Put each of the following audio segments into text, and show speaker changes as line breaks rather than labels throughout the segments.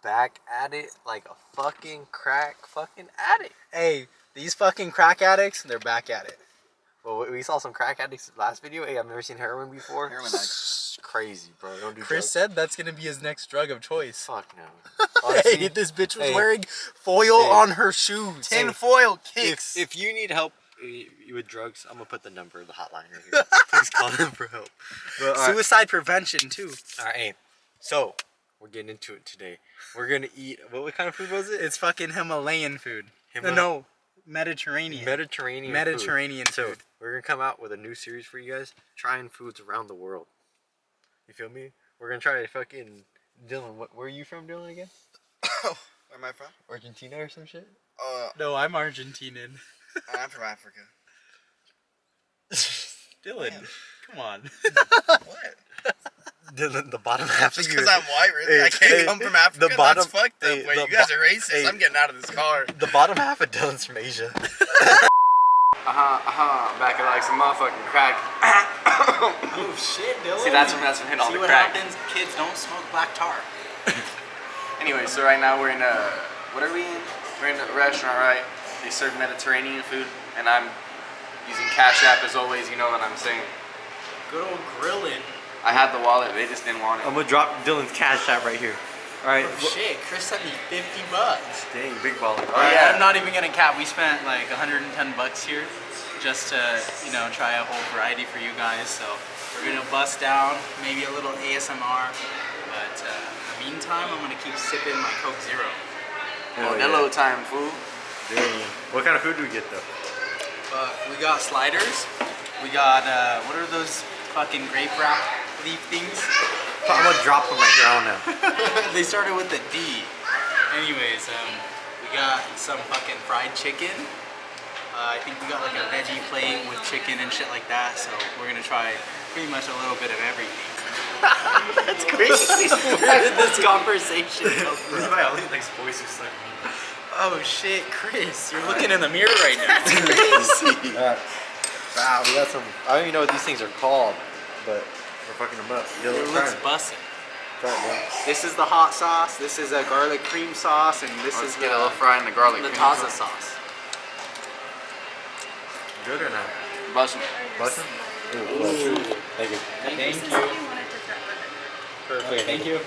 back at it like a fucking crack fucking addict.
Hey, these fucking crack addicts, they're back at it.
Well, we saw some crack addicts last video. Hey, I've never seen heroin before.
Heroin addicts.
Crazy, bro. Don't do
Chris
drugs.
said that's gonna be his next drug of choice.
Fuck no. Honestly,
Hey, this bitch was
hey,
wearing foil
hey,
on her shoes.
Tin foil kicks.
If you need help with drugs, I'm gonna put the number of the hotline right here. Please call them for help. But,
Suicide prevention too.
all right, hey, so we're getting into it today. We're gonna eat. What kind of food was it?
It's fucking Himalayan food.
Hima-
No, Mediterranean.
Mediterranean
food.
So we're gonna come out with a new series for you guys, trying foods around the world. You feel me? We're gonna try fucking Dylan. Where are you from, Dylan? Again?
Where am I from?
Argentina or some shit?
No, I'm Argentinian.
I'm from Africa.
Dylan,
Damn.
come on.
What?
Dylan, the bottom half
Just
of your...
because I'm white, really?
Hey,
I can't
hey,
come from Africa?
the bottom-
That's fucked up.
hey,
Wait,
the
you guys
bo-
are racist.
hey.
I'm getting out of this car.
The bottom half of Dylan's from Asia.
Back at like some motherfucking crack.
Oh shit, Dylan.
See, that's from hitting all
See
the
what
crack.
happens? Kids don't smoke black tar.
Anyway, so right now we're in a, what are we in? We're in a restaurant, right? They serve Mediterranean food, and I'm using Cash App as always, you know what I'm saying.
Good old grilling.
I had the wallet, they just didn't want it.
I'm gonna drop Dylan's cash app right here. All right.
Oh shit, Chris sent me $50.
Dang, big baller.
Oh, yeah.
I'm not even gonna cap. We spent like $110 here just to, you know, try a whole variety for you guys. So we're gonna bust down, maybe a little ASMR. But in the meantime, I'm gonna keep sipping my Coke Zero.
Modelo time, fool.
Dang. What kind of food do we get though?
We got sliders. We got what are those fucking grape wrap leaf things?
I'm gonna drop them right here. I don't know.
They started with a D. Anyways, we got some fucking fried chicken. I think we got like a veggie plate with chicken and shit like that. So we're gonna try pretty much a little bit of everything. That's crazy. Where did this conversation come from?
All these like voices like.
Oh shit, Chris, you're looking in the mirror right now. It's crazy.
Wow, we got some. I don't even know what these things are called, but we're fucking them up.
It looks bussin'.
Try it, bro.
This is the hot sauce. This is a garlic cream sauce, and this
Let's
is
get a little fry in the garlic
the
cream
taza sauce.
Good or not?
Bussin'.
Bussin'?
Ooh.
Thank you.
Thank you. Perfect. Thank you.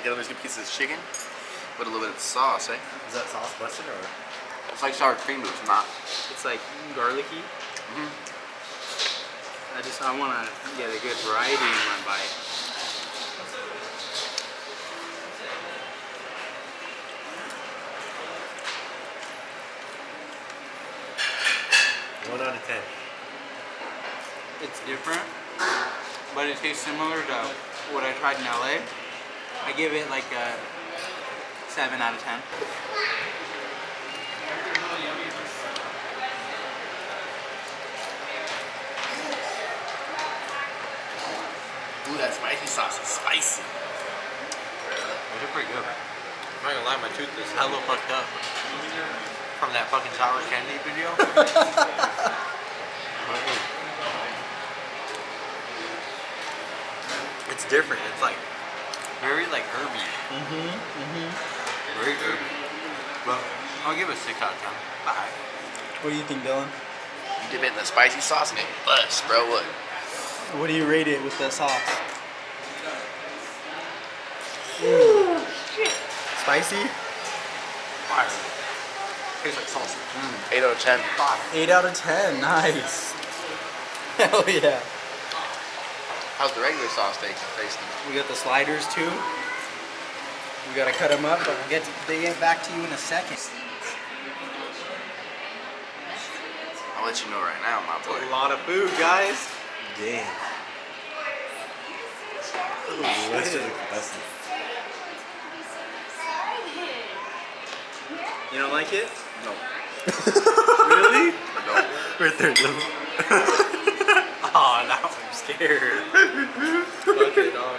Get a two pieces of chicken with a little bit of sauce, eh?
Is that sauce bussin' or?
It's like sour cream, but it's not.
It's like garlicky. I want to get a good variety in my bite.
One out of 10.
It's different, but it tastes similar to what I tried in LA. I give it like a 7 out of 10.
Ooh, that spicy sauce is spicy.
They're pretty good. I'm not gonna lie, my tooth is
Hella fucked up.
from that fucking sour candy video. It's different. It's like very like herby. Very herby. But I'll give it a 6 out of 10. Bye.
What do you think, Dylan?
You dip it in the spicy sauce and it busts, bro. What?
What do you rate it with the sauce? Spicy?
Fire. Tastes like salsa.
8 out of 10.
8 out of 10. Nice. Hell yeah.
How's the regular sauce tasting?
We got the sliders too. We gotta cut them up, but we'll get back to you in a second.
I'll let you know right now, my boy.
A lot of food, guys.
Damn. That's just disgusting.
You don't like it?
No.
Really?
No.
Right there, Dylan.
Oh, now I'm scared. Fuck it, dog.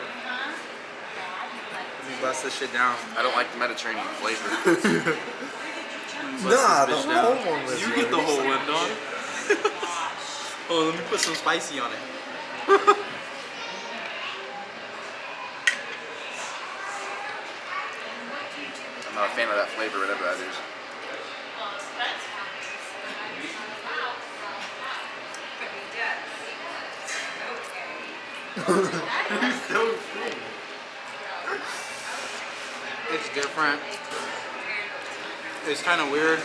Let me bust this shit down.
I don't like the Mediterranean flavor.
Nah, the whole one was
You get the whole one, dog. Oh, let me put some spicy on it.
not a fan of that flavor, whatever that is.
It's different. It's kind of weird.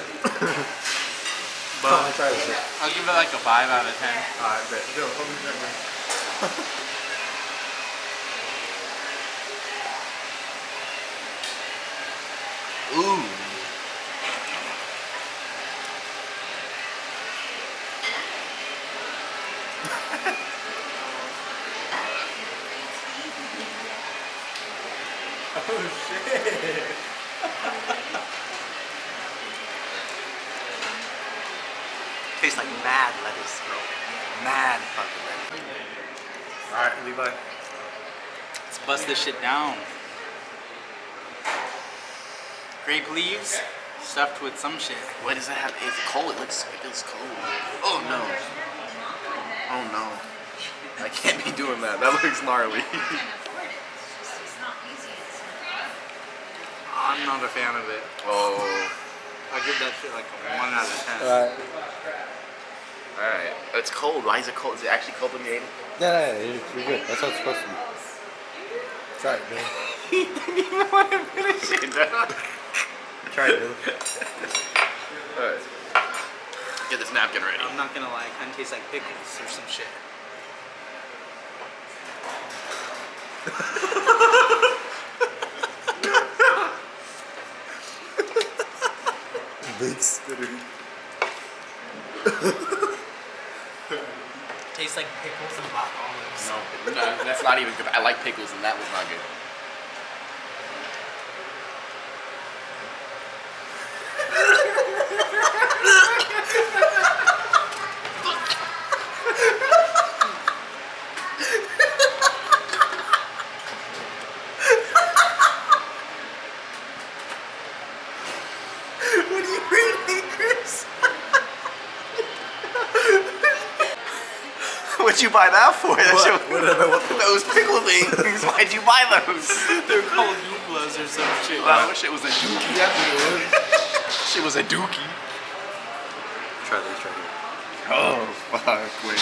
But
Try this.
I'll give it like a 5 out of 10.
Alright, bet. Yo, hold me that, man.
Ooh.
Tastes like mad lettuce, bro. Mad fucking lettuce.
Alright, Levi.
Let's bust this shit down. Grape leaves stuffed with some shit.
What does that have? It's cold. It feels cold. Oh no. Oh no. I can't be doing that. That looks gnarly.
I'm not a fan of it.
Oh.
I'll give that shit like a 1 out of 10.
Alright.
Alright. It's cold. Why is it cold? Is it actually cold when you ate it?
Yeah, you're good. That's how it's supposed to be. Try it, man.
He didn't even want to finish it.
Try it, Dylan.
Alright. Get this napkin ready.
I'm not gonna lie, it kind of tastes like pickles or some shit.
Big spitter.
Tastes like pickles and black olives.
No, that's not even good. I like pickles and that was not good.
What are you reading, Chris?
What'd you buy that for?
What?
Those pickle things. Why'd you buy those?
They're called Duplas or some shit.
I wish it was a dookie. Shit was a dookie.
Try this, try this.
Oh, fuck, wait.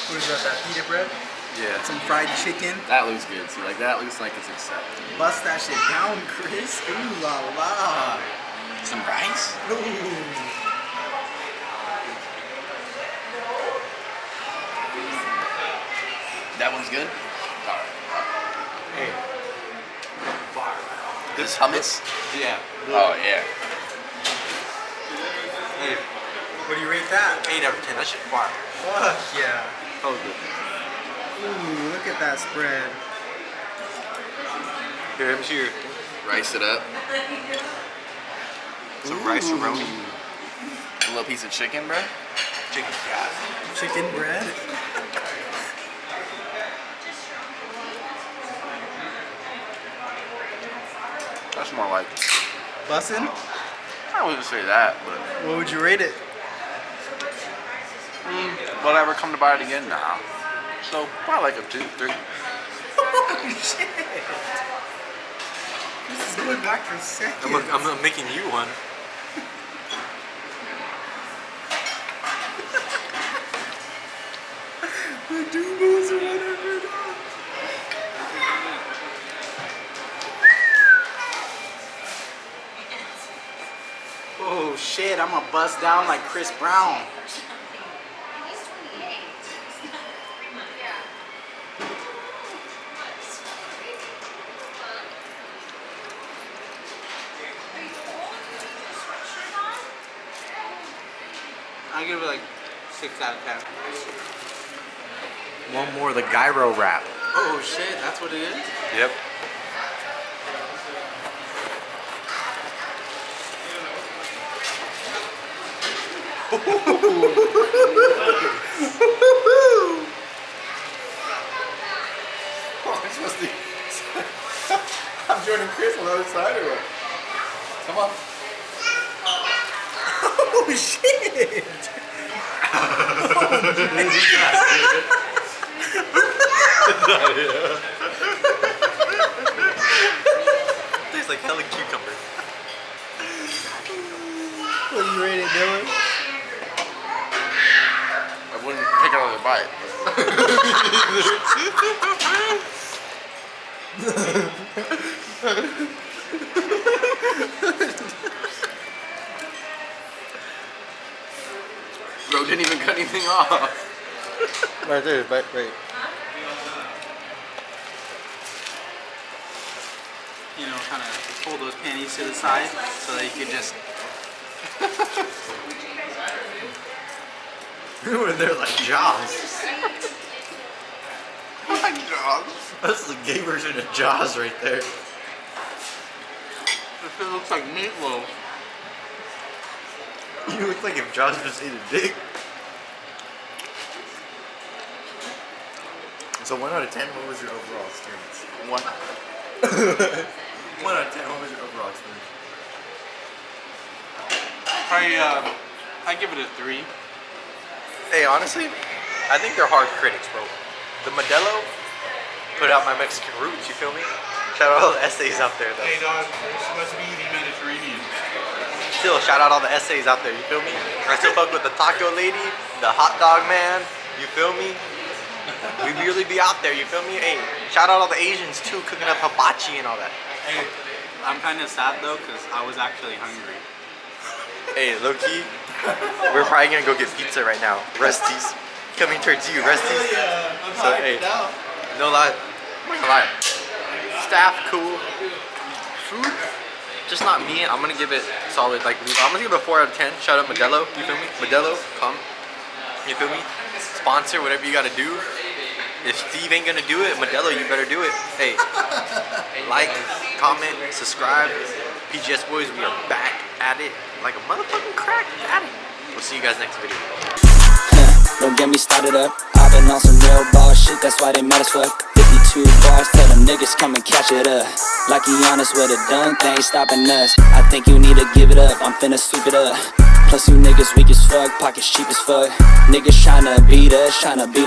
What is that pita bread?
Yeah.
Some fried chicken.
That looks good. See, like that looks like it's acceptable.
Bust that shit down, Chris. Ooh la la.
Some rice?
Ooh.
That one's good? Alright.
Hey.
This hummus?
Yeah.
Oh, yeah.
Hey, what do you rate that? 8 out of 10. That shit fire. Fuck yeah.
Oh, good.
Ooh, look at that spread.
Here, let me see your
Rice it up.
some rice roni.
A little piece of chicken, bro.
Chicken cat.
Chicken bread.
That's more like.
Bussin'?
I wouldn't say that, but.
What would you rate it?
Will I ever come to buy it again? Nah. So, probably like a 2, 3.
Oh shit. This is going back for seconds.
I'm making you one.
The Dubos or whatever. Oh shit, I'm gonna bust down like Chris Brown. I'll give it like 6 out of 10.
One more, the gyro wrap.
Oh shit, that's what it is?
Yep.
I'm supposed to. I'm joining Chris on the other side or what? Come on.
Oh shit!
Tastes like hella cucumber. you rate it, Dylan?
I wouldn't take another bite.
Bro didn't even cut anything off.
Right there, right.
You know, kind of pull those panties to the side so that you can just.
When they're like Jaws.
Like Jaws.
That's the gay version of Jaws right there.
This shit looks like meatloaf.
You look like if Jaws just ate a dick. So 1 out of 10, what was your overall experience?
1.
1 out of 10, what was your overall experience?
I give it a 3.
Hey, honestly, I think they're hard critics, bro. The Modelo put out my Mexican roots, you feel me? Shout out all the essays out there, though.
Hey dog, it's supposed to be the Mediterranean.
Still, shout out all the essays out there, you feel me? I still fuck with the taco lady, the hot dog man, you feel me? We really be out there, you feel me? Hey, shout out all the Asians too, cooking up hibachi and all that.
Hey, I'm kind of sad though, because I was actually hungry.
Hey, low key, we're probably gonna go get pizza right now. Rusty's. Coming towards you, Rusty's. So, hey, no lie, I'm not gonna lie. Staff, cool. Food, just not me. I'm gonna give it solid, like, I'm gonna give it a 4 out of 10. Shout out Modelo, you feel me? Modelo, come. You feel me? Sponsor, whatever you gotta do. If Steve ain't gonna do it, Modelo, you better do it. Hey, like, comment, subscribe. PGS Boys, we are back at it like a motherfucking crack at it. We'll see you guys next video.
Don't get me started up. I've been on some real ball shit, that's why they mad as fuck. 52 bars, tell them niggas come and catch it up. Like Giannis with a dunk, they ain't stopping us. I think you need to give it up, I'm finna sweep it up. Plus you niggas weak as fuck, pockets cheap as fuck. Niggas tryna beat us, tryna beat